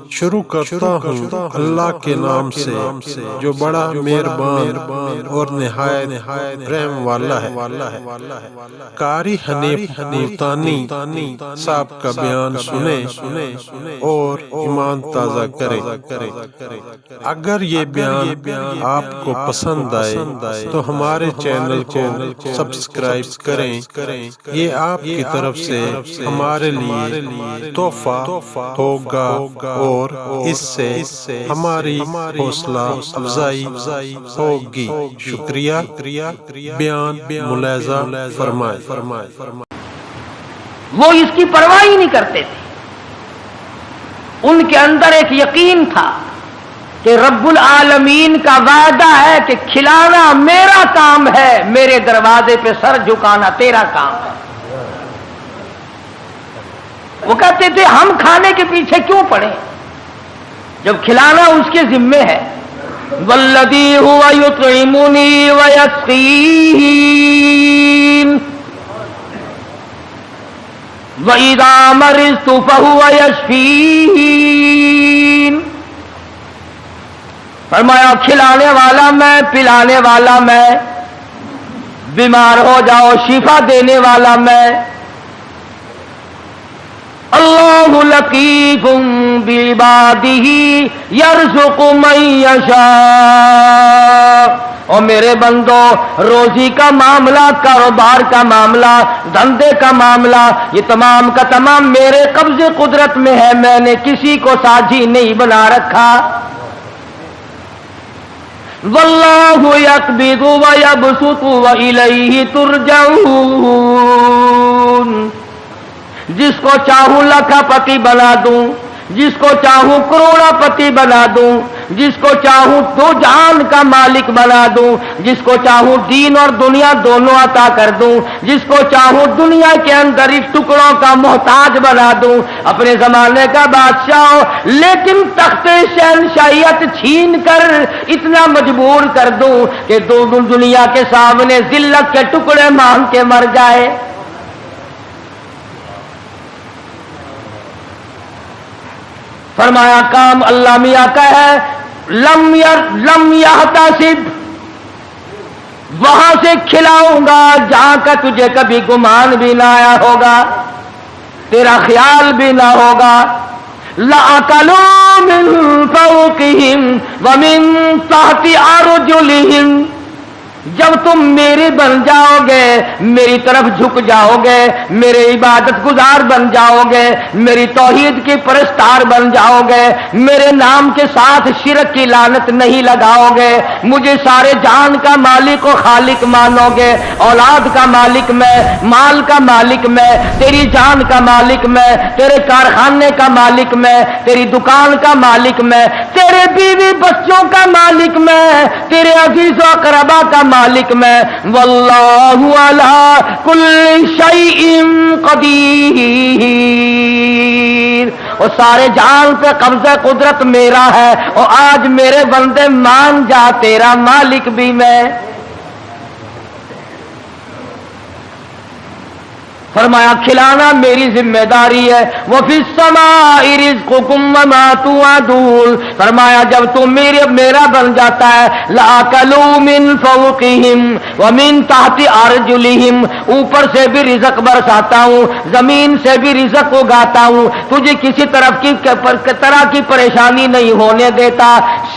شروع کرتا ہوں اللہ کے نام سے جو بڑا مہربان اور نہایت رحم والا ہے۔ قاری حنیف ملتانی صاحب کا بیان سنیں اور ایمان تازہ کریں۔ اگر یہ بیان آپ کو پسند آئے تو ہمارے چینل کو سبسکرائب کریں، یہ آپ کی طرف سے ہمارے لیے تحفہ ہوگا اور اس سے ہماری حوصلہ افزائی ہوگی۔ شکریہ۔ بیان ملاحظہ فرمائیں۔ وہ اس کی پرواہ ہی نہیں کرتے تھے۔ ان کے اندر ایک یقین تھا کہ رب العالمین کا وعدہ ہے کہ کھلانا میرا کام ہے، میرے دروازے پہ سر جھکانا تیرا کام ہے۔ وہ کہتے تھے ہم کھانے کے پیچھے کیوں پڑے جب کھلانا اس کے ذمے ہے۔ والذی هو یطعمنی ویسقین وَإِذَا مَرِضْتُ فَهُوَ يَشْفِينِ۔ فرمایا کھلانے والا میں، پلانے والا میں، بیمار ہو جاؤ شفا دینے والا میں۔ اللہ لطیف بعبادہ یرزق من یشاء۔ اور میرے بندو، روزی کا معاملہ، کاروبار کا معاملہ، دھندے کا معاملہ، یہ تمام کا تمام میرے قبض قدرت میں ہے، میں نے کسی کو ساجی نہیں بنا رکھا۔ واللہ یقبض ویبسط والیہ ترجعون۔ جس کو چاہوں لاکھ پتی بنا دوں، جس کو چاہوں کروڑا پتی بنا دوں، جس کو چاہوں دو جہان کا مالک بنا دوں، جس کو چاہوں دین اور دنیا دونوں عطا کر دوں، جس کو چاہوں دنیا کے اندر اس ٹکڑوں کا محتاج بنا دوں، اپنے زمانے کا بادشاہ ہو، لیکن تخت شہنشاہیت چھین کر اتنا مجبور کر دوں کہ دنیا کے سامنے ذلت کے ٹکڑے مانگ کے مر جائے۔ فرمایا کام اللہ میاں کا ہے، لم یحتسب، وہاں سے کھلاؤں گا جہاں کا تجھے کبھی گمان بھی نہ آیا ہوگا، تیرا خیال بھی نہ ہوگا۔ لَأَكَلُوا مِن فَوْقِهِمْ وَمِن تَحْتِ أَرْجُلِهِمْ۔ جب تم میرے بن جاؤ گے، میری طرف جھک جاؤ گے، میرے عبادت گزار بن جاؤ گے، میری توحید کی پرستار بن جاؤ گے، میرے نام کے ساتھ شرک کی لعنت نہیں لگاؤ گے، مجھے سارے جان کا مالک و خالق مانو گے، اولاد کا مالک میں، مال کا مالک میں، تیری جان کا مالک میں، تیرے کارخانے کا مالک میں، تیری دکان کا مالک میں، تیرے بیوی بچوں کا مالک میں، تیرے عزیز و اقربا کا مالک میں۔ واللہ علی کل شیء قدیر۔ اور سارے جان پہ قبضہ قدرت میرا ہے، اور آج میرے بندے مان جا تیرا مالک بھی میں۔ فرمایا کھلانا میری ذمہ داری ہے۔ وَفِي السَّمَاءِ رِزْقُكُمْ وَمَا تُوعَدُونَ۔ فرمایا جب تم میرا بن جاتا ہے، لَأَكَلُوا مِن فَوْقِهِمْ وَمِن تَحْتِ أَرْجُلِهِمْ، اوپر سے بھی رزق برساتا ہوں، زمین سے بھی رزق اگاتا ہوں، تجھے کسی طرح کی پریشانی نہیں ہونے دیتا۔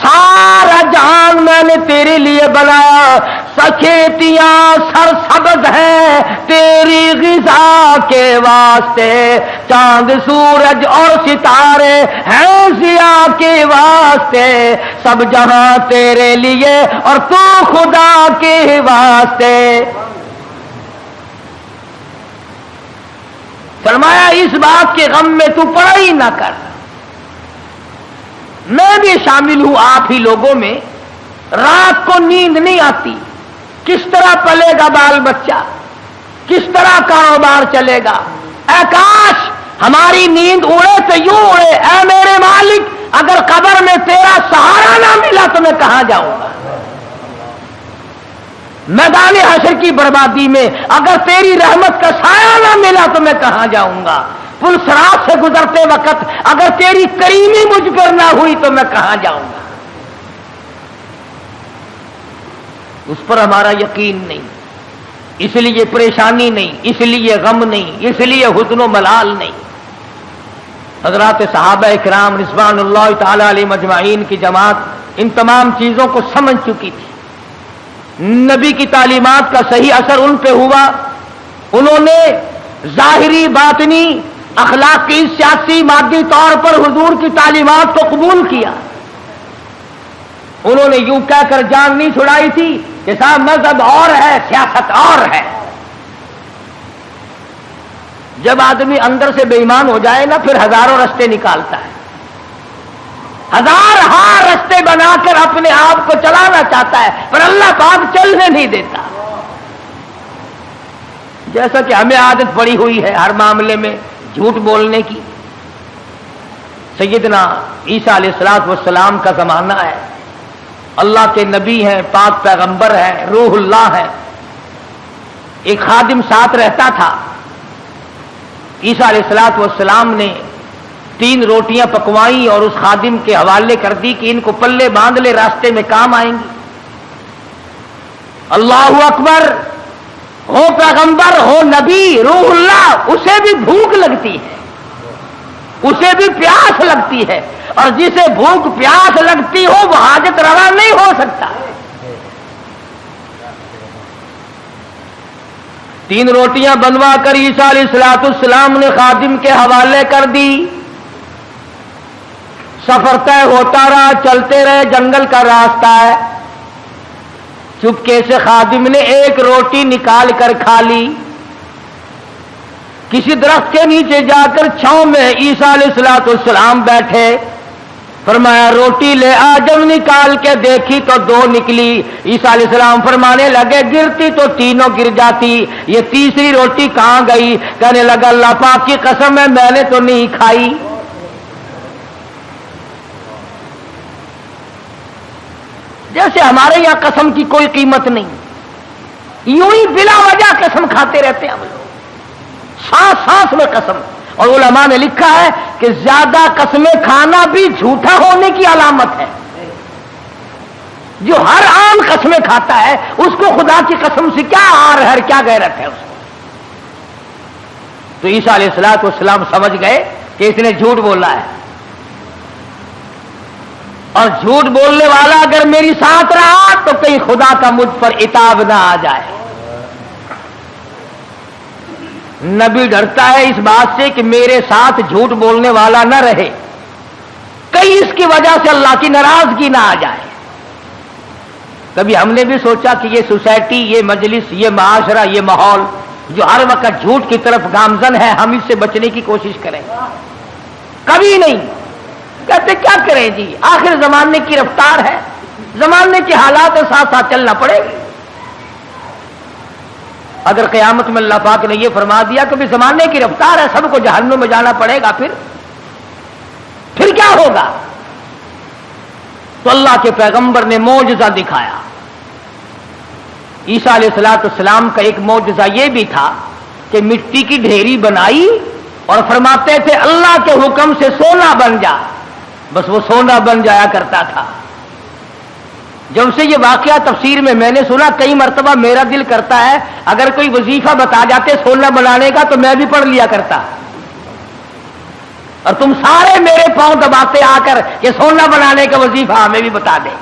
سارا جہان میں نے تیرے لیے بنایا، کھیتیاں سرسبز ہیں تیری غذا کے واسطے، چاند سورج اور ستارے ہیں ضیاء کے واسطے، سب جہاں تیرے لیے اور تو خدا کے واسطے۔ فرمایا اس بات کے غم میں تو پڑھائی نہ کر، میں بھی شامل ہوں آپ ہی لوگوں میں۔ رات کو نیند نہیں آتی، کس طرح پلے گا بال بچہ، کس طرح کاروبار چلے گا؟ اے کاش ہماری نیند اڑے تو یوں اڑے، اے میرے مالک اگر قبر میں تیرا سہارا نہ ملا تو میں کہاں جاؤں گا؟ میدان حشر کی بربادی میں اگر تیری رحمت کا سایہ نہ ملا تو میں کہاں جاؤں گا؟ پلسرات سے گزرتے وقت اگر تیری کریمی مجھ پر نہ ہوئی تو میں کہاں جاؤں گا؟ اس پر ہمارا یقین نہیں، اس لیے پریشانی نہیں، اس لیے غم نہیں، اس لیے حزن و ملال نہیں۔ حضرات صحابہ کرام رضوان اللہ تعالی علیہ مجمعین کی جماعت ان تمام چیزوں کو سمجھ چکی تھی۔ نبی کی تعلیمات کا صحیح اثر ان پہ ہوا، انہوں نے ظاہری باطنی اخلاقی سیاسی مادی طور پر حضور کی تعلیمات کو قبول کیا۔ انہوں نے یوں کہہ کر جان نہیں چھڑائی تھی کہ صاحب مذہب اور ہے، سیاست اور ہے۔ جب آدمی اندر سے بے ایمان ہو جائے نا، پھر ہزاروں رستے نکالتا ہے، ہزار رستے بنا کر اپنے آپ کو چلانا چاہتا ہے، پر اللہ پاک چلنے نہیں دیتا۔ جیسا کہ ہمیں عادت پڑی ہوئی ہے ہر معاملے میں جھوٹ بولنے کی۔ سیدنا عیسیٰ علیہ السلام کا زمانہ ہے، اللہ کے نبی ہیں، پاک پیغمبر ہیں، روح اللہ ہے۔ ایک خادم ساتھ رہتا تھا، عیسیٰ علیہ السلام نے 3 روٹیاں پکوائیں اور اس خادم کے حوالے کر دی کہ ان کو پلے باندھ لے، راستے میں کام آئیں گی۔ اللہ اکبر، ہو پیغمبر ہو نبی روح اللہ، اسے بھی بھوک لگتی ہے، اسے بھی پیاس لگتی ہے، اور جسے بھوک پیاس لگتی ہو وہ حاجت روا نہیں ہو سکتا۔ 3 روٹیاں بنوا کر عیسیٰ علیہ السلام نے خادم کے حوالے کر دی۔ سفر طے ہوتا رہا، چلتے رہے، جنگل کا راستہ ہے۔ چپکے سے خادم نے 1 روٹی نکال کر کھا لی۔ کسی درخت کے نیچے جا کر چھاؤں میں عیسیٰ علیہ السلام بیٹھے، فرمایا روٹی لے آ۔ جب نکال کے دیکھی تو 2 نکلی۔ عیسیٰ علیہ السلام فرمانے لگے گرتی تو تینوں گر جاتی، یہ تیسری روٹی کہاں گئی؟ کہنے لگا اللہ پاک کی قسم ہے میں نے تو نہیں کھائی۔ جیسے ہمارے یہاں قسم کی کوئی قیمت نہیں، یوں ہی بلا وجہ قسم کھاتے رہتے ہیں ہم لوگ، سانس سانس میں قسم۔ اور علماء نے لکھا ہے کہ زیادہ قسمیں کھانا بھی جھوٹا ہونے کی علامت ہے۔ جو ہر عام قسمیں کھاتا ہے اس کو خدا کی قسم سے کیا آر ہے، کیا غیرت ہے اس کو۔ تو عیسیٰ علیہ السلام سمجھ گئے کہ اس نے جھوٹ بولا ہے، اور جھوٹ بولنے والا اگر میری ساتھ رہا تو کہیں خدا کا مجھ پر عتاب نہ آ جائے۔ نبی ڈرتا ہے اس بات سے کہ میرے ساتھ جھوٹ بولنے والا نہ رہے، کہیں اس کی وجہ سے اللہ کی ناراضگی نہ آ جائے۔ کبھی ہم نے بھی سوچا کہ یہ سوسائٹی، یہ مجلس، یہ معاشرہ، یہ ماحول جو ہر وقت جھوٹ کی طرف گامزن ہے، ہم اس سے بچنے کی کوشش کریں؟ کبھی نہیں۔ کہتے کیا کریں جی، آخر زمانے کی رفتار ہے، زمانے کے حالات کے ساتھ ساتھ چلنا پڑے گا۔ اگر قیامت میں اللہ پاک نے یہ فرما دیا کہ بھی زمانے کی رفتار ہے، سب کو جہنم میں جانا پڑے گا، پھر کیا ہوگا؟ تو اللہ کے پیغمبر نے معجزہ دکھایا۔ عیسیٰ علیہ السلام کا ایک معجزہ یہ بھی تھا کہ مٹی کی ڈھیری بنائی اور فرماتے تھے اللہ کے حکم سے سونا بن جا، بس وہ سونا بن جایا کرتا تھا۔ جب سے یہ واقعہ تفسیر میں نے سنا، کئی مرتبہ میرا دل کرتا ہے اگر کوئی وظیفہ بتا جاتے سونا بنانے کا تو میں بھی پڑھ لیا کرتا، اور تم سارے میرے پاؤں دباتے آ کر کہ سونا بنانے کا وظیفہ ہمیں بھی بتا دیں۔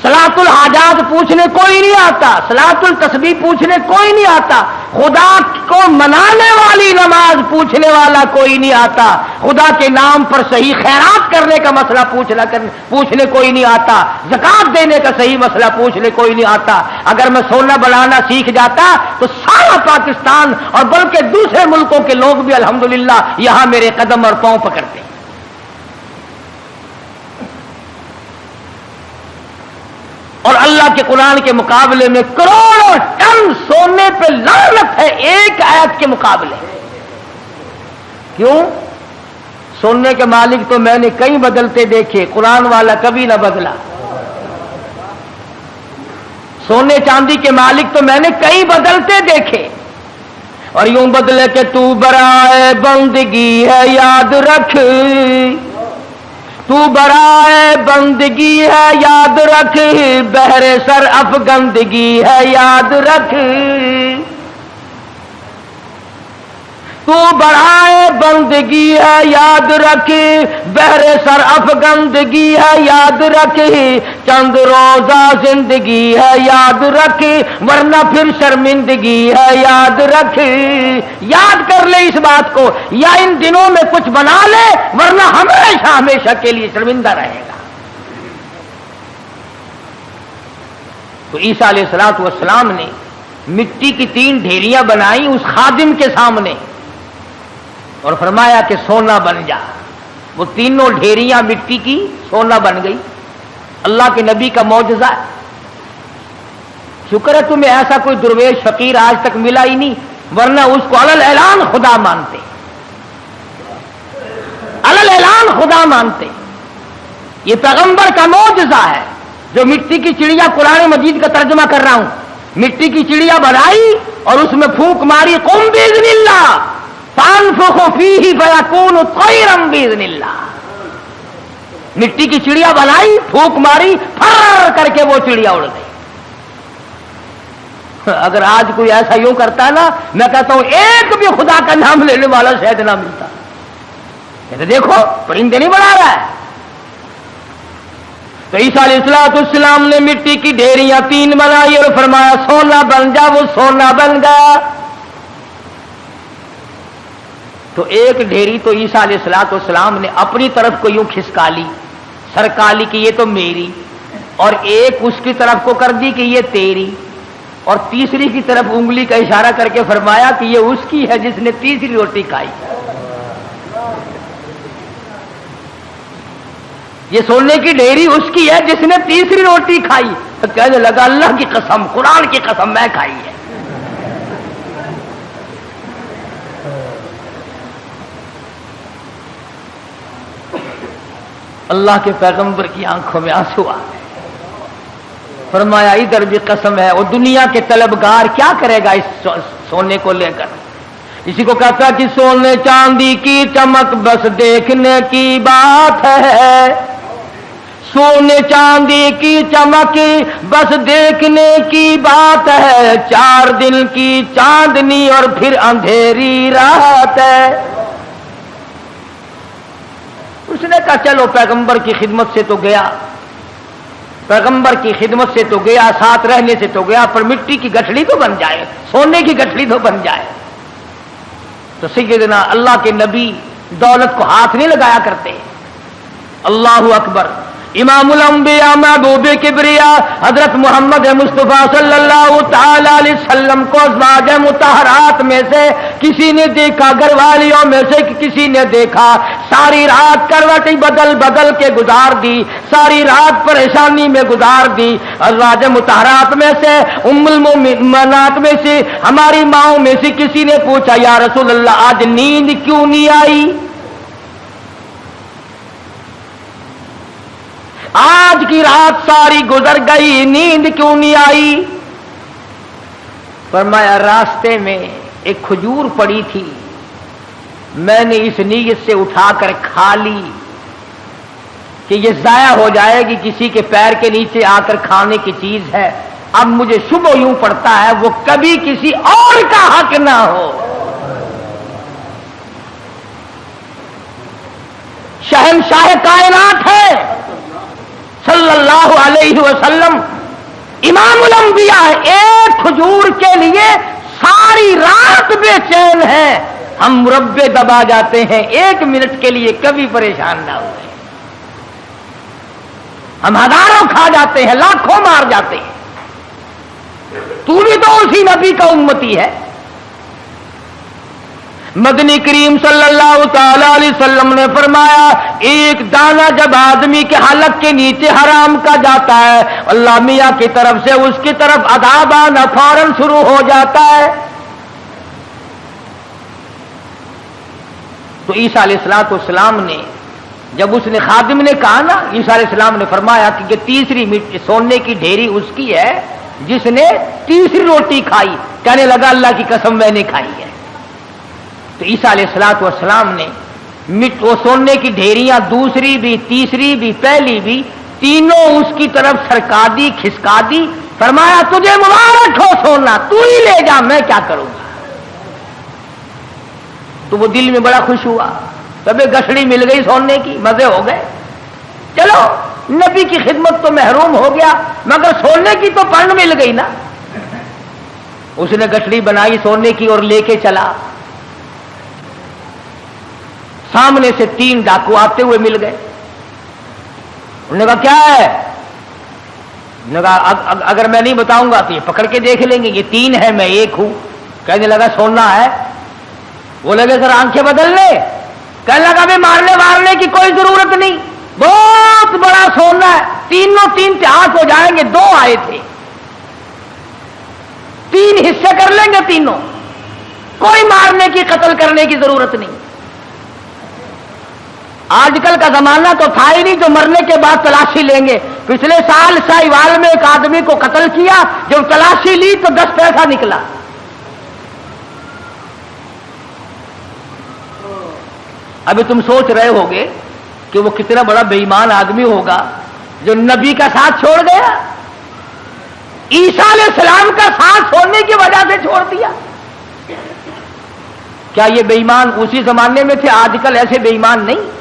صلاۃ الحاجات پوچھنے کوئی نہیں آتا، صلاۃ التسبیح پوچھنے کوئی نہیں آتا، خدا کو منانے والی نماز پوچھنے والا کوئی نہیں آتا، خدا کے نام پر صحیح خیرات کرنے کا مسئلہ پوچھنے کوئی نہیں آتا، زکات دینے کا صحیح مسئلہ پوچھنے کوئی نہیں آتا۔ اگر میں سونا بنانا سیکھ جاتا تو سارا پاکستان اور بلکہ دوسرے ملکوں کے لوگ بھی الحمدللہ یہاں میرے قدم اور پاؤں پکڑتے۔ اور اللہ کے قرآن کے مقابلے میں کروڑوں ٹن سونے پہ لعنت ہے ایک آیت کے مقابلے۔ کیوں؟ سونے کے مالک تو میں نے کئی بدلتے دیکھے، قرآن والا کبھی نہ بدلا۔ سونے چاندی کے مالک تو میں نے کئی بدلتے دیکھے، اور یوں بدلے کہ تو برائے بندگی ہے یاد رکھ، تو برائے بندگی ہے یاد رکھ، بہر سر افگندگی ہے یاد رکھ، تو برائے بندگی ہے یاد رکھ، بہر سر افگندگی ہے یاد رکھ، چند روزہ زندگی ہے یاد رکھ، ورنہ پھر شرمندگی ہے یاد رکھ۔ یاد کر لے اس بات کو، یا ان دنوں میں کچھ بنا لے ورنہ ہمیشہ ہمیشہ کے لیے شرمندہ رہے گا۔ تو عیسیٰ علیہ السلام نے مٹی کی 3 ڈھیریاں بنائی اس خادم کے سامنے اور فرمایا کہ سونا بن جا۔ وہ تینوں ڈھیریاں مٹی کی سونا بن گئی۔ اللہ کے نبی کا معجزہ ہے۔ شکر ہے تمہیں ایسا کوئی درویش فقیر آج تک ملا ہی نہیں، ورنہ اس کو علل اعلان خدا مانتے، علل اعلان خدا مانتے۔ یہ پیغمبر کا معجزہ ہے جو مٹی کی چڑیا، قرآن مجید کا ترجمہ کر رہا ہوں، مٹی کی چڑیا بنائی اور اس میں پھونک ماری، قم باذن اللہ فانفخ فیہ فیکون طیرا باذن اللہ۔ مٹی کی چڑیا بنائی، پھونک ماری، پھر کر کے وہ چڑیا اڑ گئی۔ اگر آج کوئی ایسا یوں کرتا ہے نا، میں کہتا ہوں ایک بھی خدا کا نام لینے والا شاید نہ ملتا۔ کہتے دیکھو پرندے نہیں بنا رہا ہے۔ تو عیسیٰ علیہ السلام نے مٹی کی ڈھیریاں 3 بنائی اور فرمایا سونا بن جا، وہ سونا بن گیا۔ تو ایک ڈھیری تو عیسیٰ علیہ السلام نے اپنی طرف کو یوں کھسکا لی، سرکا لی کہ یہ تو میری، اور ایک اس کی طرف کو کر دی کہ یہ تیری، اور تیسری کی طرف انگلی کا اشارہ کر کے فرمایا کہ یہ اس کی ہے جس نے تیسری روٹی کھائی۔ یہ سونے کی ڈھیری اس کی ہے جس نے تیسری روٹی کھائی۔ تو کہنے لگا اللہ کی قسم، قرآن کی قسم میں کھائی ہے۔ اللہ کے پیغمبر کی آنکھوں میں آنسو آ گئے۔ فرمایا ادھر بھی قسم ہے، اور دنیا کے طلبگار کیا کرے گا اس سونے کو لے کر؟ اسی کو کہتا کہ سونے چاندی کی چمک بس دیکھنے کی بات ہے، سونے چاندی کی چمک بس دیکھنے کی بات ہے، 4 دن کی چاندنی اور پھر اندھیری رات ہے۔ اس نے کہا چلو پیغمبر کی خدمت سے تو گیا، پیغمبر کی خدمت سے تو گیا، ساتھ رہنے سے تو گیا، پر مٹی کی گٹھڑی تو بن جائے، سونے کی گٹھڑی تو بن جائے۔ تو سیدنا اللہ کے نبی دولت کو ہاتھ نہیں لگایا کرتے۔ اللہ اکبر۔ امام الانبیاء محبوب کبریا حضرت محمد مصطفیٰ صلی اللہ تعالی علیہ وسلم کو ازواج مطہرات میں سے کسی نے دیکھا، گھر والیوں میں سے کسی نے دیکھا، ساری رات کروٹیں بدل بدل کے گزار دی، ساری رات پریشانی میں گزار دی۔ ازواج مطہرات میں سے ام المؤمنات میں سے ہماری ماؤں میں سے کسی نے پوچھا یا رسول اللہ آج نیند کیوں نہیں آئی؟ آج کی رات ساری گزر گئی، نیند کیوں نہیں آئی؟ فرمایا راستے میں ایک کھجور پڑی تھی، میں نے اس نیت سے اٹھا کر کھا لی کہ یہ ضائع ہو جائے گی، کسی کے پیر کے نیچے آ کر کھانے کی چیز ہے، اب مجھے شبہ یوں پڑتا ہے وہ کبھی کسی اور کا حق نہ ہو۔ شہنشاہ کائنات ہے صلی اللہ علیہ وسلم، امام الانبیاء، ایک کھجور کے لیے ساری رات بے چین ہے۔ ہم مربے دبا جاتے ہیں، 1 منٹ کے لیے کبھی پریشان نہ ہوئے۔ ہم ہزاروں کھا جاتے ہیں، لاکھوں مار جاتے ہیں، تو بھی تو اسی نبی کا امتی ہے۔ مدنی کریم صلی اللہ تعالی علیہ وسلم نے فرمایا ایک دانہ جب آدمی کے حلق کے نیچے حرام کا جاتا ہے، اللہ میاں کی طرف سے اس کی طرف عذاب آنا فوراً شروع ہو جاتا ہے۔ تو عیسیٰ علیہ السلام نے جب اس نے خادم نے کہا نا، عیسیٰ علیہ السلام نے فرمایا کہ یہ تیسری سونے کی ڈھیری اس کی ہے جس نے تیسری روٹی کھائی۔ کہنے لگا اللہ کی قسم میں نے کھائی ہے۔ تو عیسیٰ علیہ السلام نے وہ سونے کی ڈھیریاں دوسری بھی تیسری بھی پہلی بھی تینوں اس کی طرف سرکا دی کھسکا دی، فرمایا تجھے مبارک ہو سونا، تو ہی لے جا، میں کیا کروں گا۔ تو وہ دل میں بڑا خوش ہوا، تبھی گٹھڑی مل گئی سونے کی، مزے ہو گئے، چلو نبی کی خدمت تو محروم ہو گیا مگر سونے کی تو پن مل گئی نا۔ اس نے گٹھڑی بنائی سونے کی اور لے کے چلا، سامنے سے 3 ڈاکو آتے ہوئے مل گئے، انہوں نے کہا کیا ہے؟ انہوں نے کہا اگر میں نہیں بتاؤں گا تو یہ پکڑ کے دیکھ لیں گے، یہ 3 ہے میں 1 ہوں۔ کہنے لگا سونا ہے؟ وہ لگے سر آنکھیں بدلنے، کہنے لگا بھی مارنے کی کوئی ضرورت نہیں، بہت بڑا سونا ہے، تینوں 3 اتحاد ہو جائیں گے، 2 آئے تھے، 3 حصے کر لیں گے تینوں، کوئی مارنے کی قتل کرنے کی ضرورت نہیں۔ آج کل کا زمانہ تو تھا ہی نہیں جو مرنے کے بعد تلاشی لیں گے۔ پچھلے سال ساہیوال میں ایک آدمی کو قتل کیا، جب تلاشی لی تو 10 پیسہ نکلا۔ ابھی تم سوچ رہے ہوگے کہ وہ کتنا بڑا بے ایمان آدمی ہوگا جو نبی کا ساتھ چھوڑ گیا، عیسیٰ علیہ السلام کا ساتھ چھوڑنے کی وجہ سے چھوڑ دیا۔ کیا یہ بے ایمان اسی زمانے میں تھے؟ آج کل ایسے بے ایمان نہیں۔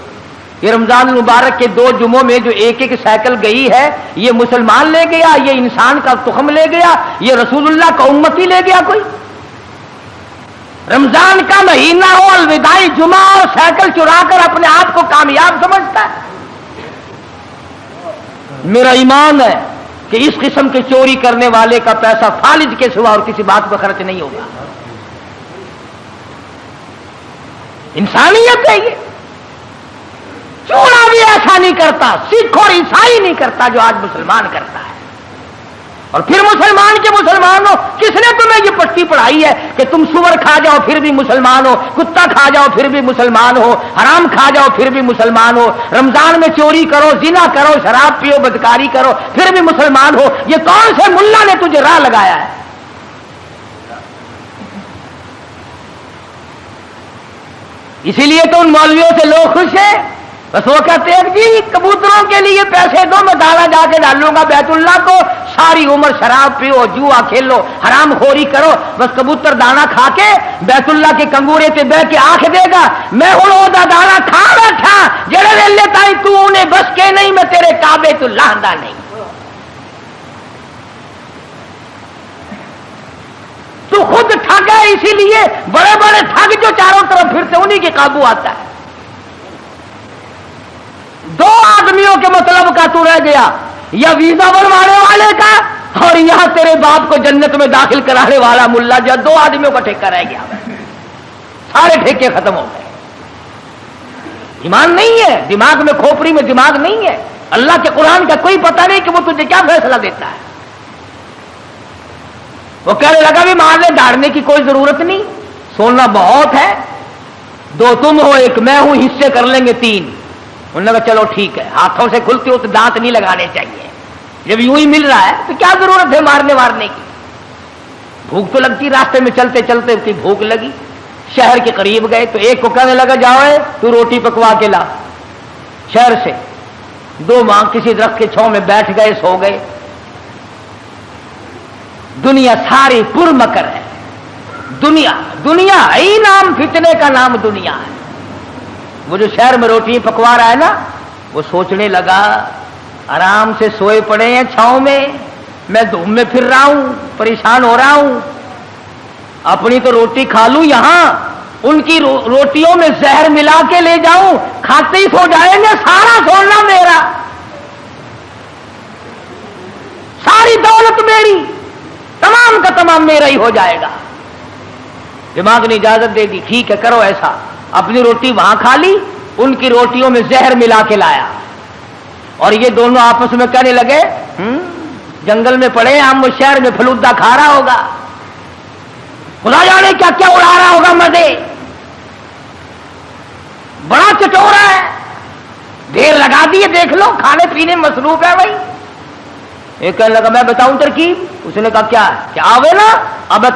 یہ رمضان المبارک کے 2 جمعوں میں جو 1 سائیکل گئی ہے، یہ مسلمان لے گیا، یہ انسان کا تخم لے گیا، یہ رسول اللہ کا امتی لے گیا کوئی؟ رمضان کا مہینہ ہو، الوداعی جمعہ اور سائیکل چرا کر اپنے آپ کو کامیاب سمجھتا ہے۔ میرا ایمان ہے کہ اس قسم کے چوری کرنے والے کا پیسہ فالج کے سوا اور کسی بات پر خرچ نہیں ہوگا۔ انسانیت ہے یہ، چورا بھی ایسا نہیں کرتا، سکھ اور عیسائی نہیں کرتا جو آج مسلمان کرتا ہے۔ اور پھر مسلمان کے مسلمان ہو، کس نے تمہیں یہ پٹی پڑھائی ہے کہ تم سور کھا جاؤ پھر بھی مسلمان ہو، کتا کھا جاؤ پھر بھی مسلمان ہو، حرام کھا جاؤ پھر بھی مسلمان ہو، رمضان میں چوری کرو، زنا کرو، شراب پیو، بدکاری کرو پھر بھی مسلمان ہو؟ یہ کون سے ملا نے تجھے راہ لگایا ہے؟ اسی لیے تو ان مولویوں سے لوگ خوش ہیں، بس وہ کہتے ہیں جی کبوتروں کے لیے پیسے دو، میں دانا جا کے ڈالوں گا بیت اللہ کو، ساری عمر شراب پیو، جوا کھیلو، حرام خوری کرو، بس کبوتر دانا کھا کے بیت اللہ کے کنگورے تے بہ کے آنکھ دے گا میں ہوں وہ دانا کھا بیٹھا جڑے ویلے تائی تو انہیں بس کے نہیں، میں تیرے کعبے تو لاندہ نہیں۔ تو خود ٹھگ ہے، اسی لیے بڑے بڑے ٹھگ جو چاروں طرف پھرتے انہی کے قابو آتا ہے۔ 2 آدمیوں کے مطلب کا تو رہ گیا، یا ویزا بنوانے والے کا اور یہاں تیرے باپ کو جنت میں داخل کرانے والا ملا، جو 2 آدمیوں کا ٹھیکہ رہ گیا، سارے ٹھیکے ختم ہو گئے۔ ایمان نہیں ہے دماغ میں، کھوپڑی میں دماغ نہیں ہے، اللہ کے قرآن کا کوئی پتہ نہیں کہ وہ تجھے کیا فیصلہ دیتا ہے۔ وہ کہنے لگا بھی مارنے دھاڑنے کی کوئی ضرورت نہیں، سونا بہت ہے، 2 تم ہو 1 میں ہوں، حصے کر لیں گے 3۔ انہوں نے کہا چلو ٹھیک ہے، ہاتھوں سے کھلتی ہو تو دانت نہیں لگانے چاہیے، جب یوں ہی مل رہا ہے تو کیا ضرورت ہے مارنے وارنے کی؟ بھوک تو لگتی، راستے میں چلتے چلتے اس کی بھوک لگی، شہر کے قریب گئے تو ایک کو کہنے لگا جاؤ تو روٹی پکوا کے لا شہر سے۔ 2 ماں کسی درخت کے چھاؤں میں بیٹھ گئے، سو گئے۔ دنیا ساری پر مکر ہے، دنیا ہی نام فتنے کا نام دنیا ہے۔ وہ جو شہر میں روٹی پکوا رہا ہے نا، وہ سوچنے لگا آرام سے سوئے پڑے ہیں چھاؤں میں دھوپ میں پھر رہا ہوں، پریشان ہو رہا ہوں، اپنی تو روٹی کھا لوں، یہاں ان کی روٹیوں میں زہر ملا کے لے جاؤں، کھاتے ہی سو جائیں گے، سارا سونا میرا، ساری دولت میری، تمام کا تمام میرا ہی ہو جائے گا۔ دماغ نے اجازت دے دی، ٹھیک ہے کرو ایسا۔ اپنی روٹی وہاں کھا لی، ان کی روٹیوں میں زہر ملا کے لایا، اور یہ دونوں آپس میں کہنے لگے جنگل میں پڑے ہم، وہ شہر میں فلودا کھا رہا ہوگا، خدا جانے کیا کیا اڑا رہا ہوگا مزے، بڑا چٹورا ہے، دیر لگا دیے، دیکھ لو کھانے پینے مصروف ہے بھائی۔ ایک کہنے لگا میں بتاؤں ترکیب، اس نے کہا کیا ہے؟ کہ آوے نا اب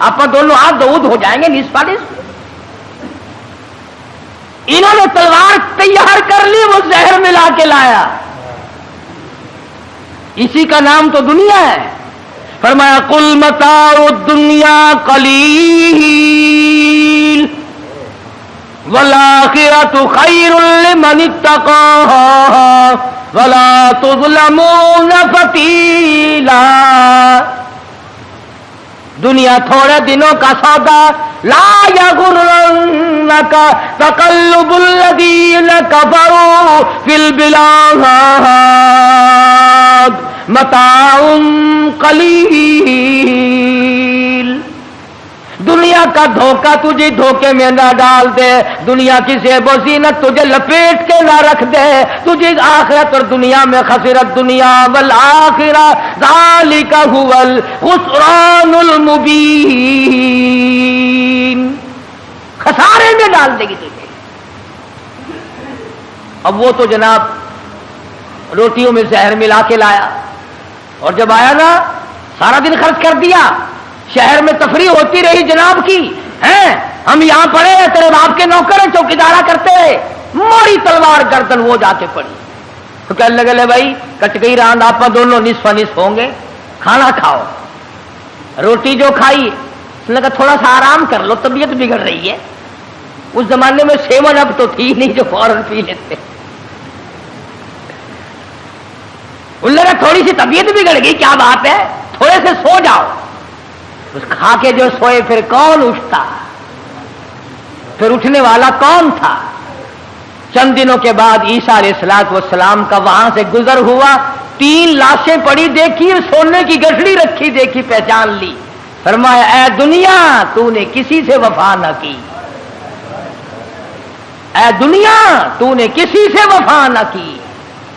آپ دونوں ہاتھ دودھ ہو جائیں گے نصف نصف انہوں نے تلوار تیار کر لی وہ زہر ملا کے لایا اسی کا نام تو دنیا ہے فرمایا قل متاع الدنیا قلیل والآخرۃ خیر لمن اتقى ولا تظلمون فتیلا دنیا تھوڑے دنوں کا سودا لا یغرنک تقلب الذین کفروا فی البلاد متاع قلیل دنیا کا دھوکہ تجھے دھوکے میں نہ ڈال دے دنیا کی زیب و زینت تجھے لپیٹ کے نہ رکھ دے تجھے آخرت اور دنیا میں خسرت دنیا والآخرہ ذالک هو الخسران المبین خسارے میں ڈال دے گی تجھے اب وہ تو جناب روٹیوں میں زہر ملا کے لایا اور جب آیا نا سارا دن خرچ کر دیا شہر میں تفریح ہوتی رہی جناب کی ہیں ہم یہاں پڑے تیرے باپ کے نوکر ہیں چوکیدارا کرتے ماری تلوار گردن وہ جا کے پڑی تو کہنے لگے لے بھائی کٹ گئی راند آپ دونوں نصف نصف ہوں گے کھانا کھاؤ روٹی جو کھائی اس نے کہا تھوڑا سا آرام کر لو طبیعت بگڑ رہی ہے اس زمانے میں 7 اپ تو تھی نہیں جو فوراً پی لیتے ان لگا تھوڑی سی طبیعت بگڑ گئی کیا بات ہے تھوڑے سے سو جاؤ اس کھا کے جو سوئے پھر کون اٹھتا پھر اٹھنے والا کون تھا چند دنوں کے بعد عیسیٰ علیہ السلام کا وہاں سے گزر ہوا 3 لاشیں پڑی دیکھی اور سونے کی گٹھڑی رکھی دیکھی پہچان لی فرمایا اے دنیا تو نے کسی سے وفا نہ کی اے دنیا تو نے کسی سے وفا نہ کی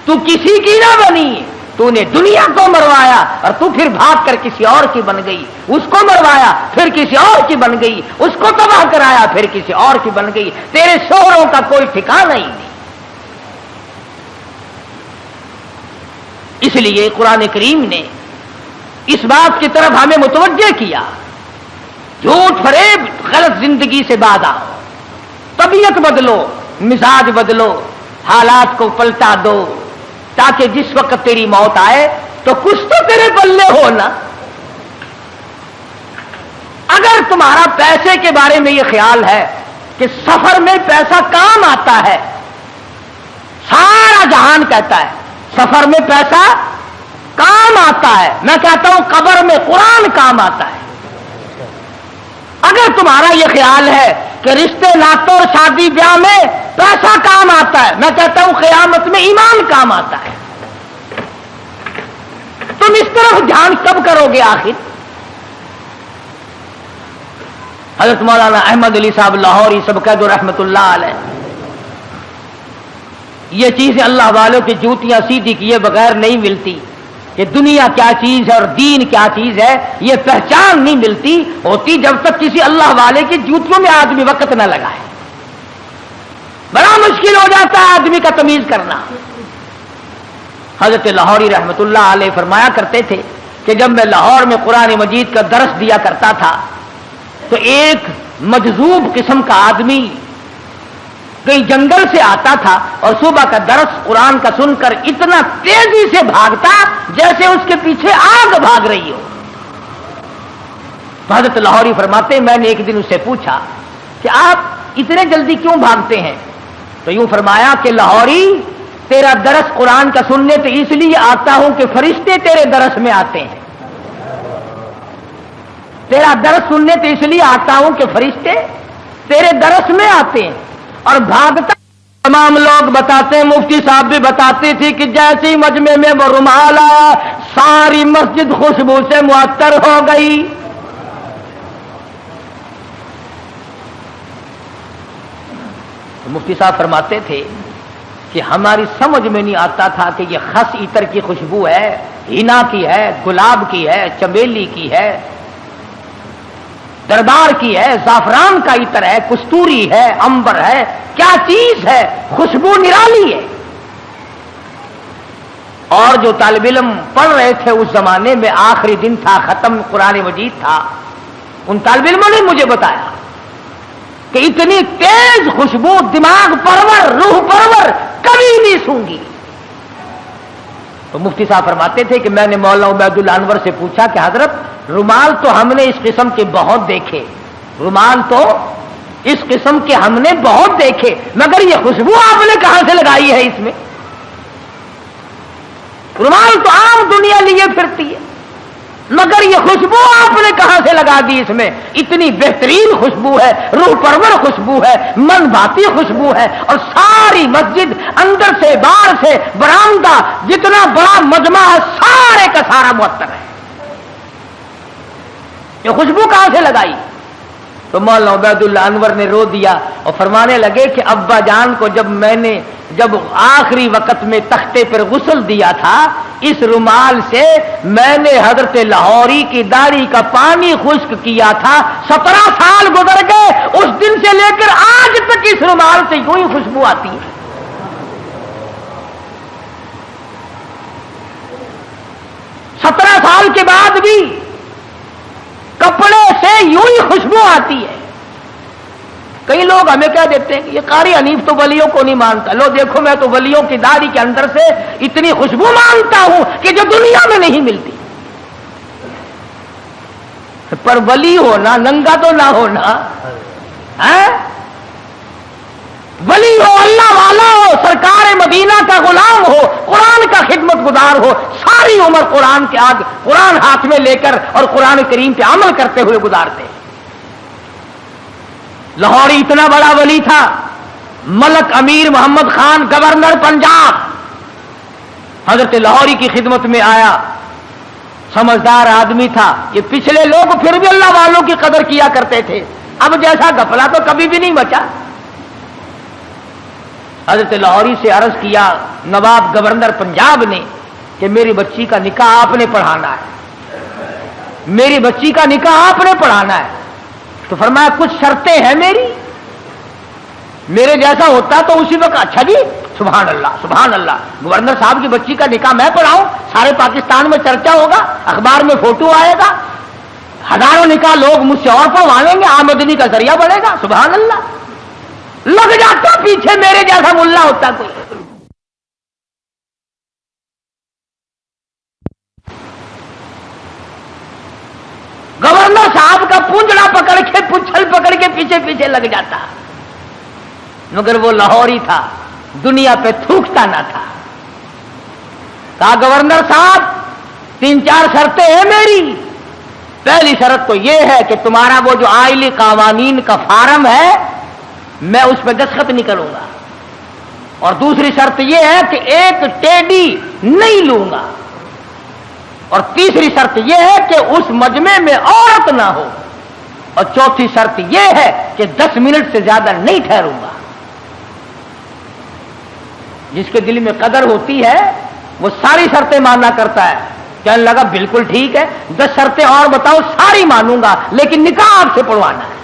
تو کسی کی نہ بنی تو نے دنیا کو مروایا اور تو پھر بھاگ کر کسی اور کی بن گئی اس کو مروایا پھر کسی اور کی بن گئی اس کو تباہ کرایا پھر کسی اور کی بن گئی تیرے شوہروں کا کوئی ٹھکانہ ہی نہیں اس لیے قرآن کریم نے اس بات کی طرف ہمیں متوجہ کیا جھوٹ فریب غلط زندگی سے باز آؤ طبیعت بدلو مزاج بدلو حالات کو پلٹا دو تاکہ جس وقت تیری موت آئے تو کچھ تو تیرے پلے ہو نا اگر تمہارا پیسے کے بارے میں یہ خیال ہے کہ سفر میں پیسہ کام آتا ہے سارا جہان کہتا ہے سفر میں پیسہ کام آتا ہے میں کہتا ہوں قبر میں قرآن کام آتا ہے اگر تمہارا یہ خیال ہے کہ رشتے ناتوں اور شادی بیاہ میں پیسہ کام آتا ہے میں کہتا ہوں قیامت میں ایمان کام آتا ہے تم اس طرف دھیان کب کرو گے آخر حضرت مولانا احمد علی صاحب لاہوری سب کہہ دو رحمت اللہ علیہ یہ چیزیں اللہ والوں کی جوتیاں سیدھی کیے بغیر نہیں ملتی کہ دنیا کیا چیز ہے اور دین کیا چیز ہے یہ پہچان نہیں ملتی ہوتی جب تک کسی اللہ والے کی جوتیوں میں آدمی وقت نہ لگائے بڑا مشکل ہو جاتا ہے آدمی کا تمیز کرنا حضرت لاہوری رحمت اللہ علیہ فرمایا کرتے تھے کہ جب میں لاہور میں قرآن مجید کا درس دیا کرتا تھا تو ایک مجذوب قسم کا آدمی کہیں جنگل سے آتا تھا اور صبح کا درس قرآن کا سن کر اتنا تیزی سے بھاگتا جیسے اس کے پیچھے آگ بھاگ رہی ہو حضرت لاہوری فرماتے میں نے ایک دن اس سے پوچھا کہ آپ اتنے جلدی کیوں بھاگتے ہیں تو یوں فرمایا کہ لاہوری تیرا درس قرآن کا سننے تو اس لیے آتا ہوں کہ فرشتے تیرے درس میں آتے ہیں تیرا درس سننے تو اس لیے آتا ہوں کہ فرشتے تیرے درس میں آتے ہیں اور بھاگتا تمام لوگ بتاتے ہیں مفتی صاحب بھی بتاتے تھے کہ جیسے ہی مجمع میں وہ رومال آیا ساری مسجد خوشبو سے معطر ہو گئی مفتی صاحب فرماتے تھے کہ ہماری سمجھ میں نہیں آتا تھا کہ یہ خس عطر کی خوشبو ہے ہینا کی ہے گلاب کی ہے چمیلی کی ہے دربار کی ہے زعفران کا عطر ہے کستوری ہے عنبر ہے کیا چیز ہے خوشبو نرالی ہے اور جو طالب علم پڑھ رہے تھے اس زمانے میں، آخری دن تھا، ختم قرآن مجید تھا، ان طالب علموں نے مجھے بتایا کہ اتنی تیز خوشبو دماغ پرور، روح پرور کبھی نہیں سونگی۔ تو مفتی صاحب فرماتے تھے کہ میں نے مولانا عبید اللہ انور سے پوچھا کہ حضرت رومال تو ہم نے اس قسم کے بہت دیکھے، رومال تو اس قسم کے ہم نے بہت دیکھے، مگر یہ خوشبو آپ نے کہاں سے لگائی ہے اس میں؟ رومال تو عام دنیا لیے پھرتی ہے، مگر یہ خوشبو آپ نے کہاں سے لگا دی اس میں؟ اتنی بہترین خوشبو ہے، روح پرور خوشبو ہے، من بھاتی خوشبو ہے، اور ساری مسجد اندر سے باہر سے برآمدہ جتنا بڑا مجمع ہے سارے کا سارا معطر ہے۔ یہ خوشبو کہاں سے لگائی؟ تو مولانا عبید اللہ انور نے رو دیا اور فرمانے لگے کہ ابا جان کو جب آخری وقت میں تختے پر غسل دیا تھا، اس رومال سے میں نے حضرت لاہوری کی داڑھی کا پانی خشک کیا تھا، 17 سال گزر گئے، اس دن سے لے کر آج تک اس رومال سے یوں ہی خوشبو آتی ہے۔ 17 سال کے بعد بھی کپڑے سے یوں ہی خوشبو آتی ہے۔ کئی لوگ ہمیں کہہ دیتے ہیں کہ یہ قاری حنیف تو ولیوں کو نہیں مانتا، لو دیکھو میں تو ولیوں کی داڑھی کے اندر سے اتنی خوشبو مانتا ہوں کہ جو دنیا میں نہیں ملتی۔ پر ولی ہونا ننگا تو نہ ہونا، ولی ہو، اللہ والا ہو، سرکار مدینہ کا غلام ہو، قرآن کا خدمت گزار ہو، ساری عمر قرآن کے آگ، قرآن ہاتھ میں لے کر اور قرآن کریم پہ عمل کرتے ہوئے گزارتے ہیں۔ لاہوری اتنا بڑا ولی تھا، ملک امیر محمد خان گورنر پنجاب حضرت لاہوری کی خدمت میں آیا، سمجھدار آدمی تھا۔ یہ پچھلے لوگ پھر بھی اللہ والوں کی قدر کیا کرتے تھے، اب جیسا گھپلا تو کبھی بھی نہیں بچا۔ حضرت لاہوری سے عرض کیا نواب گورنر پنجاب نے کہ میری بچی کا نکاح آپ نے پڑھانا ہے، میری بچی کا نکاح آپ نے پڑھانا ہے۔ تو فرمایا کچھ شرطیں ہیں میری، میرے جیسا ہوتا تو اسی وقت اچھا جی سبحان اللہ سبحان اللہ، گورنر صاحب کی بچی کا نکاح میں پڑھاؤں، سارے پاکستان میں چرچا ہوگا، اخبار میں فوٹو آئے گا، ہزاروں نکاح لوگ مجھ سے اور پڑھوائیں گے، آمدنی کا ذریعہ بڑھے گا، سبحان اللہ۔ لگ جاتا پیچھے میرے جیسا ملا ہوتا کوئی۔ گورنر صاحب کا پونجڑا پکڑ کے پچھل پکڑ کے پیچھے پیچھے لگ جاتا، مگر وہ لاہوری تھا، دنیا پہ تھوکتا نہ تھا۔ کہا گورنر صاحب 3-4 شرطیں ہیں میری، پہلی شرط تو یہ ہے کہ تمہارا وہ جو آئلی قوانین کا فارم ہے میں اس پہ دستخط نہیں کروں گا، اور دوسری شرط یہ ہے کہ ایک ٹیڈی نہیں لوں گا، اور تیسری شرط یہ ہے کہ اس مجمع میں عورت نہ ہو، اور چوتھی شرط یہ ہے کہ 10 منٹ سے زیادہ نہیں ٹھہروں گا۔ جس کے دل میں قدر ہوتی ہے وہ ساری شرطیں ماننا کرتا ہے۔ کہنے لگا بالکل ٹھیک ہے، 10 شرطیں اور بتاؤ، ساری مانوں گا، لیکن نکاح آپ سے پڑھوانا ہے،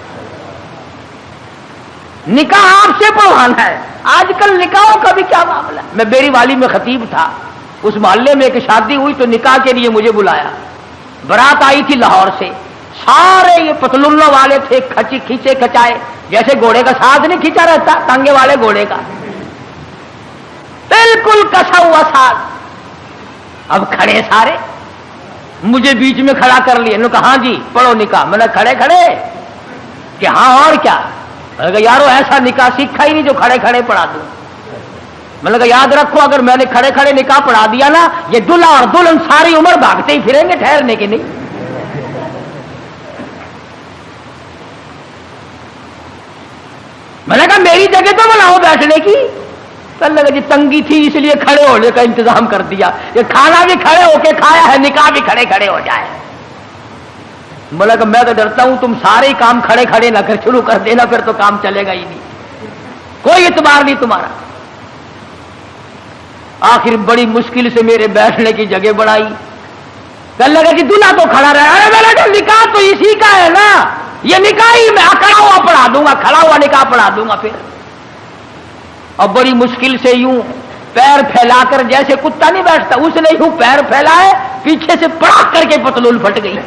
نکاح آپ سے پڑھوانا ہے۔ آج کل نکاحوں کا بھی کیا معاملہ ہے۔ میں بیری والی میں خطیب تھا، اس محلے میں ایک شادی ہوئی تو نکاح کے لیے مجھے بلایا، برات آئی تھی لاہور سے، سارے یہ پتلونوں والے تھے، کھینچے کھچائے، جیسے گھوڑے کا ساتھ نہیں کھینچا رہتا ٹانگے والے گھوڑے کا، بالکل کسا ہوا ساتھ۔ اب کھڑے سارے، مجھے بیچ میں کھڑا کر لیے، انہوں نے کہا ہاں جی پڑھو نکاح۔ میں نے کھڑے کھڑے کہ ہاں اور کیا؟ میں نے کہا یارو ایسا نکاح سیکھا ہی نہیں جو کھڑے کھڑے پڑھا دوں۔ میں نے کہا یاد رکھو اگر میں نے کھڑے کھڑے نکاح پڑھا دیا نا، یہ دلہا اور دلہن ساری عمر بھاگتے ہی پھریں گے، ٹھہرنے کے نہیں۔ میں نے کہا میری جگہ تو بناؤ بیٹھنے کی۔ کہنے لگا جی تنگی تھی اس لیے کھڑے ہونے کا انتظام کر دیا، یہ کھانا بھی کھڑے ہو کے کھایا ہے، نکاح بھی کھڑے کھڑے ہو جائے۔ میں نے کہا میں تو ڈرتا ہوں تم سارے کام کھڑے کھڑے نہ کر شروع کر دینا، پھر تو کام چلے گا ہی نہیں، کوئی اعتبار نہیں تمہارا۔ آخر بڑی مشکل سے میرے بیٹھنے کی جگہ بنائی۔ کہنے لگا کہ دلہا تو کھڑا رہا۔ ارے میں نے کہا نکاح تو اسی کا ہے نا، یہ نکاح ہی میں کھڑا ہوا پڑھا دوں گا، کھڑا ہوا نکاح پڑھا دوں گا پھر۔ اور بڑی مشکل سے یوں پیر پھیلا کر جیسے کتا نہیں بیٹھتا اس نے یوں پیر پھیلائے پیچھے سے پڑاک کر کے پتلون پھٹ گئی.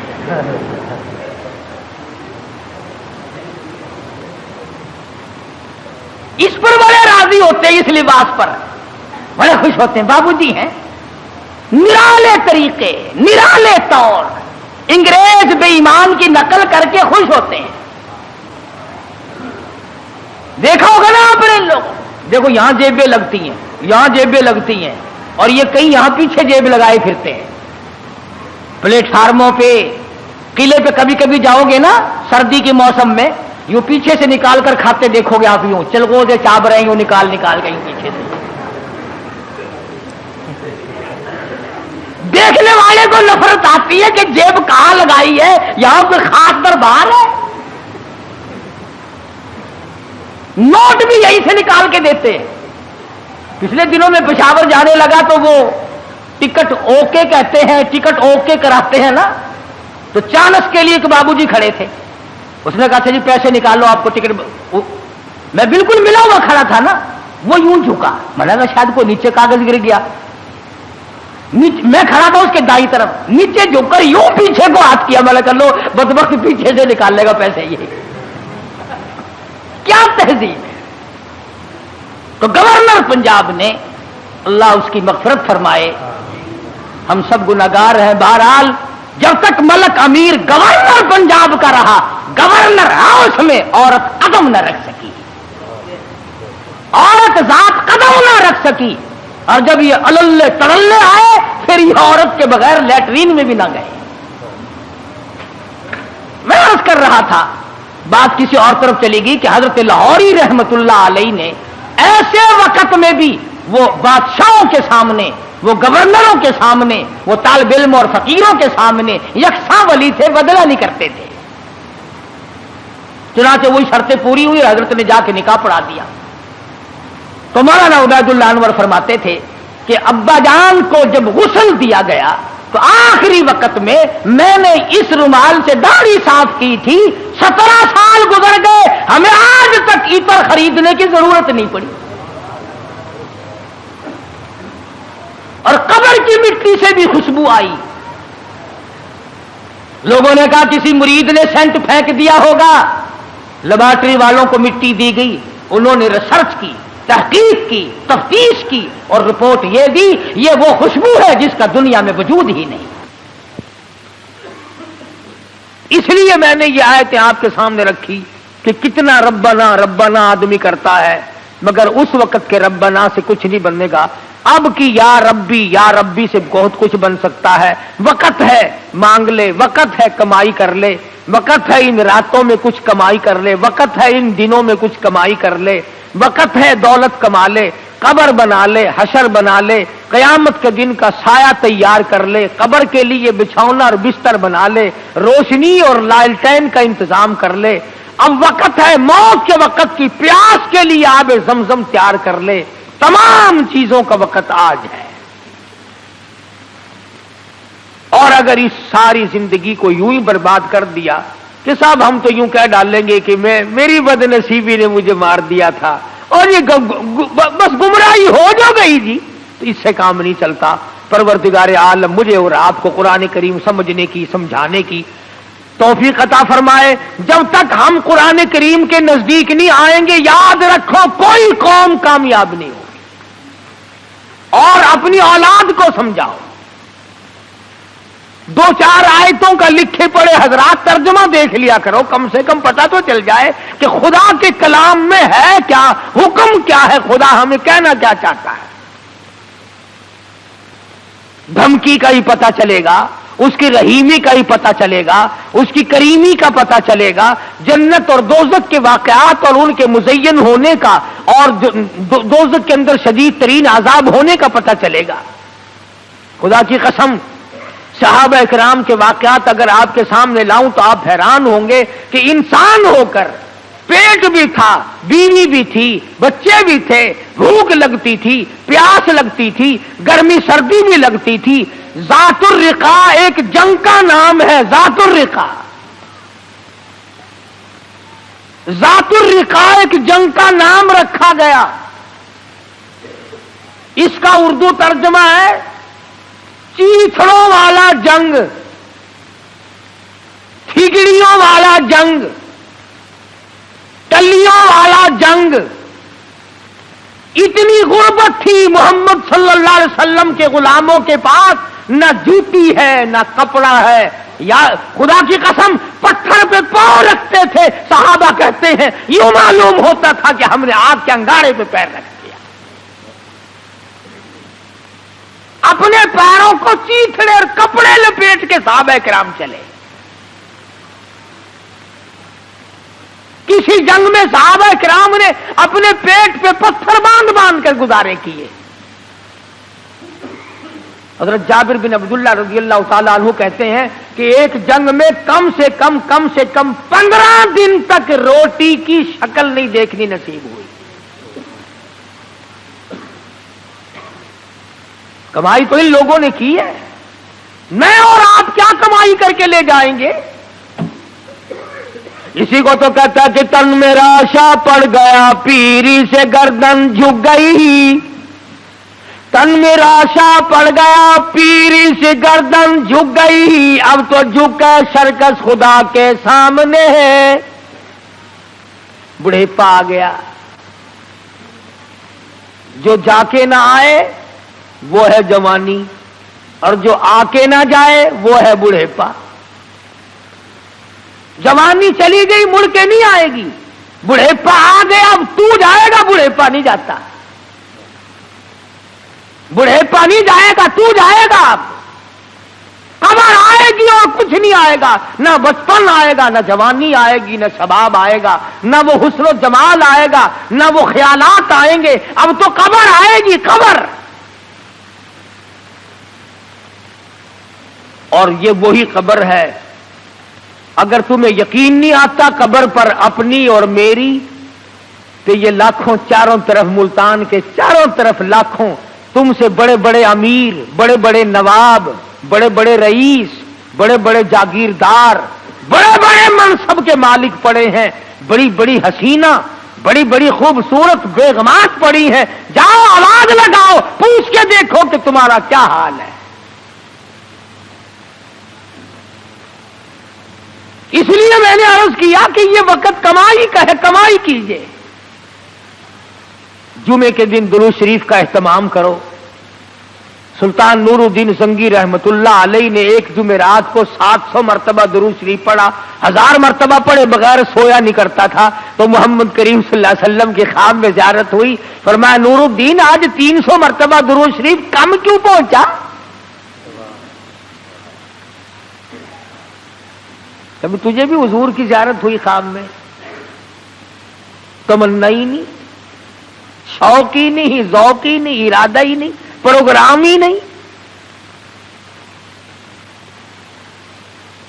اس پر بڑے راضی ہوتے ہیں, اس لباس پر بڑے خوش ہوتے ہیں. بابو جی ہیں نرالے طریقے, نرالے طور, انگریز بے ایمان کی نقل کر کے خوش ہوتے ہیں. دیکھا ہوگا نا آپ نے لوگ, دیکھو یہاں جیبیں لگتی ہیں, یہاں جیبیں لگتی ہیں, اور یہ کئی یہاں پیچھے جیب لگائے پھرتے ہیں. پلیٹ فارموں پہ, قلعے پہ کبھی کبھی جاؤ گے نا سردی کے موسم میں, یوں پیچھے سے نکال کر کھاتے دیکھو گے آپ, یوں چلگو سے چاپ رہے ہیں, یوں نکال کے یوں پیچھے سے. دیکھنے والے کو نفرت آتی ہے کہ جیب کہاں لگائی ہے, یہاں کوئی خاص دربار ہے. نوٹ بھی یہیں سے نکال کے دیتے ہیں. پچھلے دنوں میں پشاور جانے لگا تو وہ ٹکٹ اوکے کہتے ہیں, ٹکٹ اوکے کراتے ہیں نا, تو چانس کے لیے ایک بابو جی کھڑے تھے. اس نے کہا اچھا جی پیسے نکالو آپ کو ٹکٹ. میں بالکل ملا ہوا کھڑا تھا نا, وہ یوں جھکا, میں نے کہا شاید کوئی نیچے کاغذ گر گیا. میں کھڑا تھا اس کے دائیں طرف, نیچے جھک کر یوں پیچھے کو ہاتھ کیا. میں نے کہا لو بدبخت پیچھے سے نکال لے گا پیسے. یہ کیا تہذیب ہے. تو گورنر پنجاب نے, اللہ اس کی مغفرت فرمائے, ہم سب گناہگار ہیں. بہرحال جب تک ملک امیر گورنر پنجاب کا رہا, گورنر ہاؤس میں عورت قدم نہ رکھ سکی, عورت ذات قدم نہ رکھ سکی. اور جب یہ اللے تڑلے آئے پھر یہ عورت کے بغیر لیٹرین میں بھی نہ گئے. میں عرض کر رہا تھا, بات کسی اور طرف چلی گئی کہ حضرت لاہوری رحمت اللہ علیہ نے ایسے وقت میں بھی وہ بادشاہوں کے سامنے, وہ گورنروں کے سامنے, وہ طالب علم اور فقیروں کے سامنے یکساں ولی تھے, بدلہ نہیں کرتے تھے. چنانچہ وہی شرطیں پوری ہوئی, حضرت نے جا کے نکاح پڑھا دیا. تو مولانا عبید اللہ انور فرماتے تھے کہ ابا جان کو جب غسل دیا گیا تو آخری وقت میں نے اس رومال سے داڑھی صاف کی تھی, 17 سال گزر گئے, ہمیں آج تک عطر خریدنے کی ضرورت نہیں پڑی. اور قبر کی مٹی سے بھی خوشبو آئی. لوگوں نے کہا کسی مرید نے سینٹ پھینک دیا ہوگا. لیبارٹری والوں کو مٹی دی گئی, انہوں نے ریسرچ کی, تحقیق کی, تفتیش کی, اور رپورٹ یہ دی یہ وہ خوشبو ہے جس کا دنیا میں وجود ہی نہیں. اس لیے میں نے یہ آیتیں آپ کے سامنے رکھی کہ کتنا ربنا ربنا آدمی کرتا ہے, مگر اس وقت کے ربنا سے کچھ نہیں بننے گا. اب کی یا ربی سے بہت کچھ بن سکتا ہے. وقت ہے مانگ لے, وقت ہے کمائی کر لے, وقت ہے ان راتوں میں کچھ کمائی کر لے, وقت ہے ان دنوں میں کچھ کمائی کر لے, وقت ہے دولت کما لے, قبر بنا لے, حشر بنا لے, قیامت کے دن کا سایہ تیار کر لے, قبر کے لیے بچھونا اور بستر بنا لے, روشنی اور لالٹین کا انتظام کر لے. اب وقت ہے موت کے وقت کی پیاس کے لیے آب زمزم تیار کر لے. تمام چیزوں کا وقت آج ہے. اور اگر اس ساری زندگی کو یوں ہی برباد کر دیا کہ صاحب ہم تو یوں کہہ ڈالیں گے کہ میری بد نصیبی نے مجھے مار دیا تھا, اور یہ بس گمراہی ہو جو گئی جی, تو اس سے کام نہیں چلتا. پروردگار عالم مجھے اور آپ کو قرآن کریم سمجھنے کی, سمجھانے کی توفیق عطا فرمائے. جب تک ہم قرآن کریم کے نزدیک نہیں آئیں گے, یاد رکھو کوئی قوم کامیاب نہیں ہوگی. اور اپنی اولاد کو سمجھاؤ. 2-4 آیتوں کا لکھے پڑے حضرات ترجمہ دیکھ لیا کرو, کم سے کم پتہ تو چل جائے کہ خدا کے کلام میں ہے کیا, حکم کیا ہے, خدا ہمیں کہنا کیا چاہتا ہے. دھمکی کا ہی پتہ چلے گا, اس کی رحیمی کا ہی پتہ چلے گا, اس کی کریمی کا پتہ چلے گا, جنت اور دوزخ کے واقعات اور ان کے مزین ہونے کا, اور دوزخ کے اندر شدید ترین عذاب ہونے کا پتہ چلے گا. خدا کی قسم صحابہ اکرام کے واقعات اگر آپ کے سامنے لاؤں تو آپ حیران ہوں گے کہ انسان ہو کر پیٹ بھی تھا, بیوی بھی تھی, بچے بھی تھے, بھوک لگتی تھی, پیاس لگتی تھی, گرمی سردی بھی لگتی تھی. ذات الرقا ایک جنگ کا نام ہے. ذات الرقا, ذات الرقا ایک جنگ کا نام رکھا گیا. اس کا اردو ترجمہ ہے چیتھڑوں والا جنگ، ٹھگڑیوں والا جنگ، ٹلیوں والا جنگ۔ اتنی غربت تھی محمد صلی اللہ علیہ وسلم کے غلاموں کے پاس، نہ جوتی ہے نہ کپڑا ہے، یا خدا کی قسم پتھر پہ پاؤں رکھتے تھے۔ صحابہ کہتے ہیں یوں معلوم ہوتا تھا کہ ہم نے آگ کے انگارے پہ پیر رکھ دیا۔ اپنے پیروں کو چیتھڑے اور کپڑے لپیٹ کے صحابہ کرام چلے۔ کسی جنگ میں صحابہ کرام نے اپنے پیٹ پہ پتھر باندھ باندھ کر گزارے کیے۔ حضرت جابر بن عبداللہ رضی اللہ تعالیٰ عنہ کہتے ہیں کہ ایک جنگ میں کم سے کم 15 دن تک روٹی کی شکل نہیں دیکھنی نصیب ہوئی۔ کمائی تو ان لوگوں نے کی ہے، میں اور آپ کیا کمائی کر کے لے جائیں گے؟ اسی کو تو کہتا ہے کہ تن میرا آشا پڑ گیا پیری سے گردن جھک گئی، تن میرا آشا پڑ گیا پیری سے گردن جھک گئی، اب تو جھک کر سرکس خدا کے سامنے ہے۔ بڑھیپا آ گیا، جو جا کے نہ آئے وہ ہے جوانی، اور جو آ کے نہ جائے وہ ہے بڑھیپا۔ جوانی چلی گئی مڑ کے نہیں آئے گی، بڑھیپا آ گیا اب تو جائے گا، بڑھیپا نہیں جاتا، بڑھیپا نہیں جائے گا تو جائے گا۔ اب قبر آئے گی اور کچھ نہیں آئے گا، نہ بچپن آئے گا، نہ جوانی آئے گی، نہ شباب آئے گا، نہ وہ حسن و جمال آئے گا، نہ وہ خیالات آئیں گے، اب تو قبر آئے گی، قبر۔ اور یہ وہی قبر ہے، اگر تمہیں یقین نہیں آتا قبر پر اپنی اور میری، تو یہ لاکھوں چاروں طرف ملتان کے چاروں طرف لاکھوں تم سے بڑے بڑے امیر، بڑے بڑے نواب، بڑے بڑے رئیس، بڑے بڑے جاگیردار، بڑے بڑے منصب کے مالک پڑے ہیں، بڑی بڑی حسینہ، بڑی بڑی خوبصورت بیگمات پڑی ہیں، جاؤ آواز لگاؤ، پوچھ کے دیکھو کہ تمہارا کیا حال ہے۔ اس لیے میں نے عرض کیا کہ یہ وقت کمائی کا ہے، کمائی کیجئے۔ جمعے کے دن درود شریف کا اہتمام کرو۔ سلطان نور الدین زنگی رحمت اللہ علیہ نے ایک جمعرات کو 700 مرتبہ درود شریف پڑھا، 1000 مرتبہ پڑھے بغیر سویا نہیں کرتا تھا۔ تو محمد کریم صلی اللہ علیہ وسلم کے خواب میں زیارت ہوئی، فرمایا نور الدین آج 300 مرتبہ درود شریف کم کیوں پہنچا؟ کبھی تجھے بھی حضور کی زیارت ہوئی خواب میں؟ تمنا ہی نہیں، شوق ہی نہیں، ذوق ہی نہیں، ارادہ ہی نہیں، پروگرام ہی نہیں۔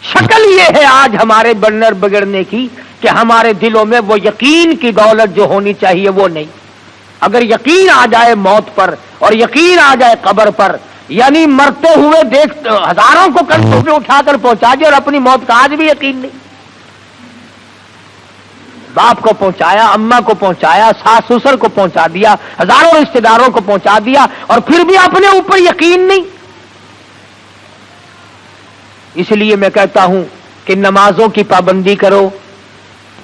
شکل یہ ہے آج ہمارے بننے بگڑنے کی کہ ہمارے دلوں میں وہ یقین کی دولت جو ہونی چاہیے وہ نہیں۔ اگر یقین آ جائے موت پر اور یقین آ جائے قبر پر، یعنی مرتے ہوئے دیکھ ہزاروں کو کندھوں پہ اٹھا کر پہنچا دے اور اپنی موت کا آج بھی یقین نہیں۔ باپ کو پہنچایا، اماں کو پہنچایا، ساس سسر کو پہنچا دیا، ہزاروں رشتہ داروں کو پہنچا دیا، اور پھر بھی اپنے اوپر یقین نہیں۔ اس لیے میں کہتا ہوں کہ نمازوں کی پابندی کرو۔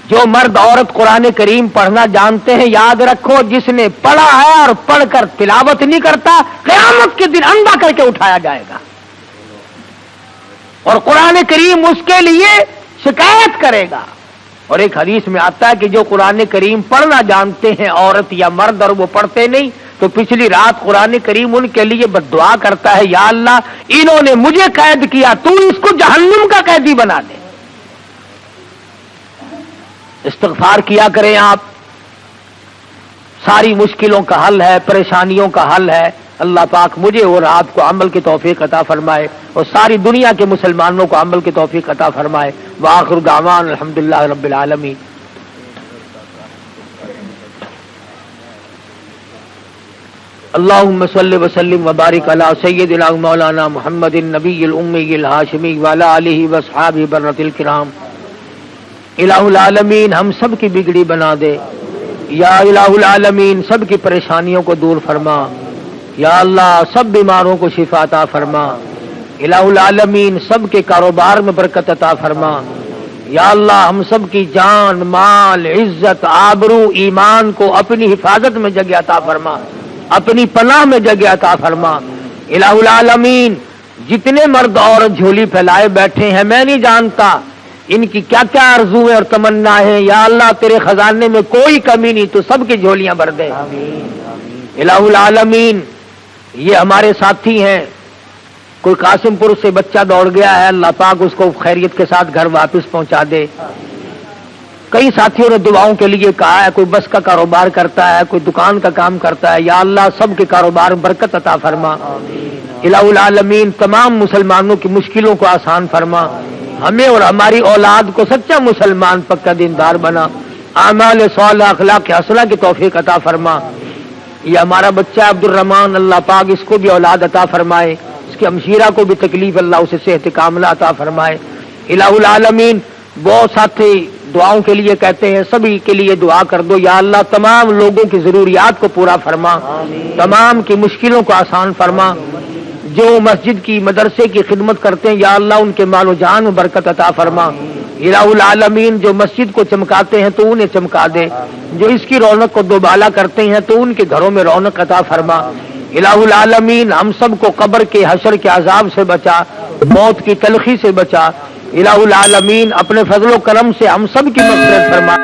جو مرد عورت قرآن کریم پڑھنا جانتے ہیں، یاد رکھو جس نے پڑھا ہے اور پڑھ کر تلاوت نہیں کرتا، قیامت کے دن اندھا کر کے اٹھایا جائے گا، اور قرآن کریم اس کے لیے شکایت کرے گا۔ اور ایک حدیث میں آتا ہے کہ جو قرآن کریم پڑھنا جانتے ہیں عورت یا مرد اور وہ پڑھتے نہیں، تو پچھلی رات قرآن کریم ان کے لیے بد دعا کرتا ہے، یا اللہ انہوں نے مجھے قید کیا، تو اس کو جہنم کا قیدی بنا دے۔ استغفار کیا کریں آپ، ساری مشکلوں کا حل ہے، پریشانیوں کا حل ہے۔ اللہ پاک مجھے اور آپ کو عمل کی توفیق عطا فرمائے، اور ساری دنیا کے مسلمانوں کو عمل کی توفیق عطا فرمائے۔ وآخر دعوان الحمدللہ رب العالمین۔ اللہم صلی وسلم وبارک علی سیدنا مولانا محمد النبی الامی الہاشمی وعلی آلہ واصحابہ برۃ الکرام۔ الہ العالمین ہم سب کی بگڑی بنا دے، یا الہ العالمین سب کی پریشانیوں کو دور فرما، یا اللہ سب بیماروں کو شفا عطا فرما، الہ العالمین سب کے کاروبار میں برکت عطا فرما، یا اللہ ہم سب کی جان مال عزت آبرو ایمان کو اپنی حفاظت میں جگہ عطا فرما، اپنی پناہ میں جگہ عطا فرما، الہ العالمین جتنے مرد عورت جھولی پھیلائے بیٹھے ہیں میں نہیں جانتا ان کی کیا کیا آرزویں اور تمنا ہے، یا اللہ تیرے خزانے میں کوئی کمی نہیں، تو سب کی جھولیاں بھر دے، الہ العالمین یہ ہمارے ساتھی ہیں، کوئی قاسم پور سے بچہ دوڑ گیا ہے، اللہ پاک اس کو خیریت کے ساتھ گھر واپس پہنچا دے، کئی ساتھیوں نے دعاؤں کے لیے کہا ہے، کوئی بس کا کاروبار کرتا ہے، کوئی دکان کا کام کرتا ہے، یا اللہ سب کے کاروبار میں برکت عطا فرما، الہ العالمین تمام مسلمانوں کی مشکلوں کو آسان فرما، ہمیں اور ہماری اولاد کو سچا مسلمان پکا دیندار بنا، اعمال صالحہ اخلاق حسنہ کی توفیق عطا فرما، یہ ہمارا بچہ عبد الرحمان اللہ پاک اس کو بھی اولاد عطا فرمائے، اس کی ہمشیرہ کو بھی تکلیف اللہ اسے صحت کاملہ عطا فرمائے، الہ العالمین بہت ساتھی دعاؤں کے لیے کہتے ہیں، سبھی کے لیے دعا کر دو، یا اللہ تمام لوگوں کی ضروریات کو پورا فرما، تمام کی مشکلوں کو آسان فرما، جو مسجد کی مدرسے کی خدمت کرتے ہیں یا اللہ ان کے مال و جان میں برکت عطا فرما، الہ العالمین جو مسجد کو چمکاتے ہیں تو انہیں چمکا دے، جو اس کی رونق کو دوبالا کرتے ہیں تو ان کے گھروں میں رونق عطا فرما، الہ العالمین ہم سب کو قبر کے حشر کے عذاب سے بچا، موت کی تلخی سے بچا، الہ العالمین اپنے فضل و کرم سے ہم سب کی مغفرت فرما۔